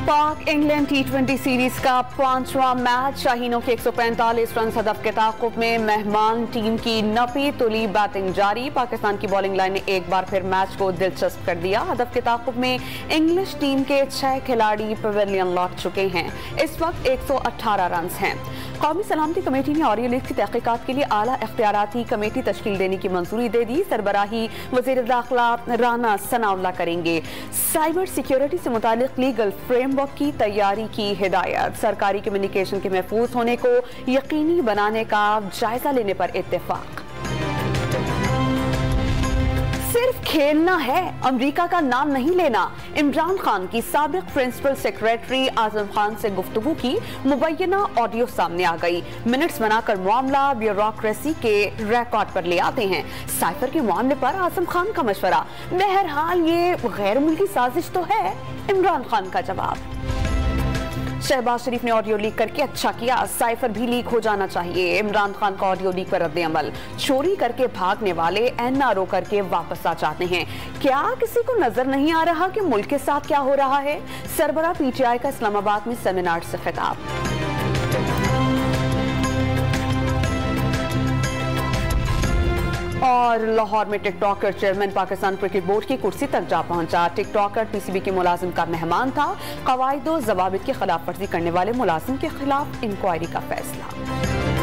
पाक England T20 series का 5वां मैच। शाहीनों के 145 रन हदफ के ताक़ुब में मेहमान टीम की नपी तुली बैटिंग जारी। पाकिस्तान की बॉलिंग लाइन ने एक बार फिर मैच को दिलचस्प कर दिया। हदफ के ताक़ुब में इंग्लिश टीम के 6 खिलाड़ी पवेलियन लौट चुके हैं। इस वक्त 118 रन हैं। कौमी सलामती कमेटी ने ऑरियो लीग की तहकीकात के लिए आला इख्तियाराती कमेटी तश्कील देने की मंजूरी दे दी। सरबराही वज़ीर दाखिला राना सनाउल्लाह करेंगे। साइबर सिक्योरिटी से मुतालिक लीगल फ्रेमवर्क की तैयारी की हिदायत। सरकारी कम्युनिकेशन के महफूज होने को यकीनी बनाने का जायजा लेने पर इत्तेफाक। सिर्फ खेलना है, अमेरिका का नाम नहीं लेना। इमरान खान की साबिक प्रिंसिपल सेक्रेटरी आजम खान से गुफ्तगू की मुबैना ऑडियो सामने आ गई। मिनट्स बनाकर मामला ब्यूरोक्रेसी के रिकॉर्ड पर ले आते हैं। साइफर के मामले पर आजम खान का मशवरा। बहरहाल ये गैर मुल्की साजिश तो है, इमरान खान का जवाब। शहबाज शरीफ ने ऑडियो लीक करके अच्छा किया, साइफर भी लीक हो जाना चाहिए। इमरान खान का ऑडियो लीक पर रद्द अमल। चोरी करके भागने वाले NRO करके वापस आ जाते हैं। क्या किसी को नजर नहीं आ रहा कि मुल्क के साथ क्या हो रहा है? सरबरा PTI का इस्लामाबाद में सेमिनार से खिताब। और लाहौर में TikToker chairman Pakistan cricket board की कुर्सी तक जा पहुंचा। टिकटॉकर PCB के मुलाजिम का मेहमान था। कवायद व ज़वाबित की खिलाफ वर्जी करने वाले मुलाजिम के खिलाफ इंक्वायरी का फैसला।